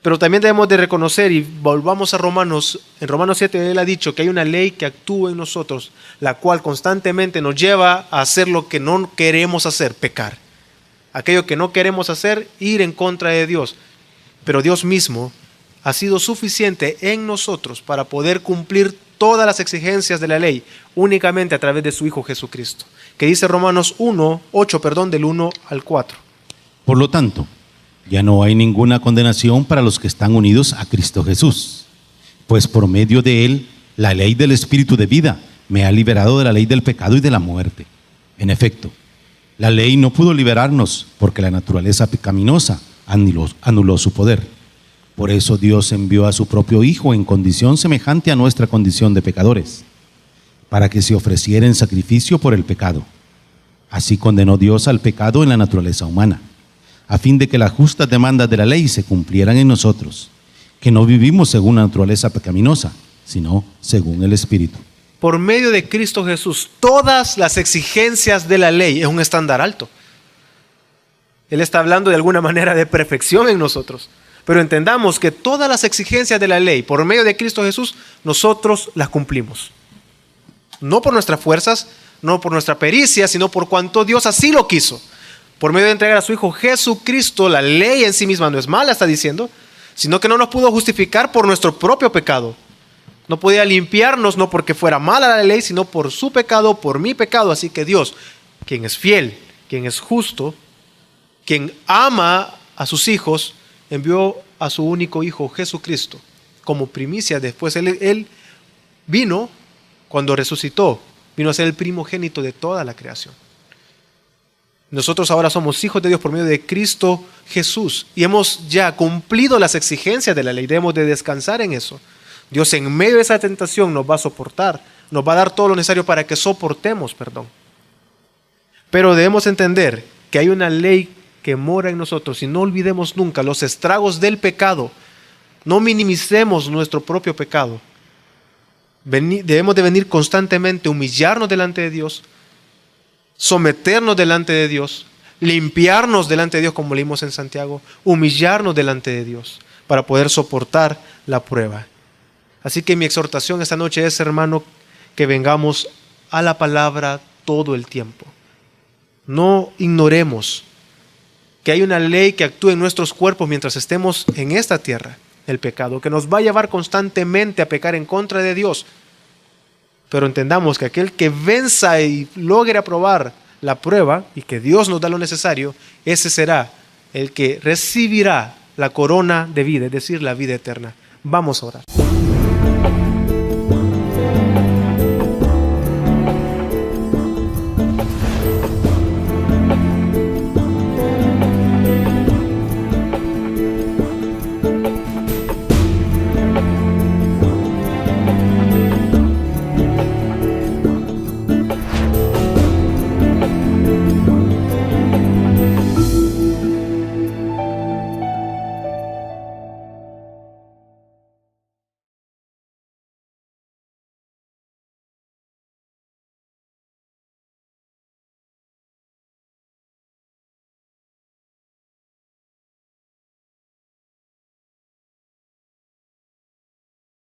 Pero también debemos de reconocer, y volvamos a Romanos, en Romanos 7 él ha dicho que hay una ley que actúa en nosotros, la cual constantemente nos lleva a hacer lo que no queremos hacer, pecar. Aquello que no queremos hacer, ir en contra de Dios. Pero Dios mismo ha sido suficiente en nosotros para poder cumplir todas las exigencias de la ley únicamente a través de su Hijo Jesucristo. Que dice Romanos 8, del 1 al 4. Por lo tanto, ya no hay ninguna condenación para los que están unidos a Cristo Jesús, pues por medio de Él, la ley del Espíritu de vida me ha liberado de la ley del pecado y de la muerte. En efecto, la ley no pudo liberarnos porque la naturaleza pecaminosa anuló su poder. Por eso Dios envió a su propio Hijo en condición semejante a nuestra condición de pecadores, para que se ofreciera en sacrificio por el pecado. Así condenó Dios al pecado en la naturaleza humana, a fin de que las justas demandas de la ley se cumplieran en nosotros, que no vivimos según la naturaleza pecaminosa, sino según el Espíritu. Por medio de Cristo Jesús, todas las exigencias de la ley es un estándar alto. Él está hablando de alguna manera de perfección en nosotros. Pero entendamos que todas las exigencias de la ley, por medio de Cristo Jesús, nosotros las cumplimos. No por nuestras fuerzas, no por nuestra pericia, sino por cuanto Dios así lo quiso. Por medio de entregar a su Hijo Jesucristo, la ley en sí misma no es mala, está diciendo, sino que no nos pudo justificar por nuestro propio pecado. No podía limpiarnos, no porque fuera mala la ley, sino por su pecado, por mi pecado. Así que Dios, quien es fiel, quien es justo, quien ama a sus hijos, envió a su único Hijo Jesucristo como primicia. Después él vino, cuando resucitó, vino a ser el primogénito de toda la creación. Nosotros ahora somos hijos de Dios por medio de Cristo Jesús y hemos ya cumplido las exigencias de la ley. Debemos de descansar en eso. Dios en medio de esa tentación nos va a soportar, nos va a dar todo lo necesario para que soportemos, Pero debemos entender que hay una ley que mora en nosotros y no olvidemos nunca los estragos del pecado. No minimicemos nuestro propio pecado. Debemos de venir constantemente, humillarnos delante de Dios, someternos delante de Dios, limpiarnos delante de Dios, como leímos en Santiago, humillarnos delante de Dios para poder soportar la prueba. Así que mi exhortación esta noche es, hermano, que vengamos a la palabra todo el tiempo. No ignoremos que hay una ley que actúa en nuestros cuerpos mientras estemos en esta tierra, el pecado, que nos va a llevar constantemente a pecar en contra de Dios. Pero entendamos que aquel que venza y logre aprobar la prueba y que Dios nos da lo necesario, ese será el que recibirá la corona de vida, es decir, la vida eterna. Vamos a orar.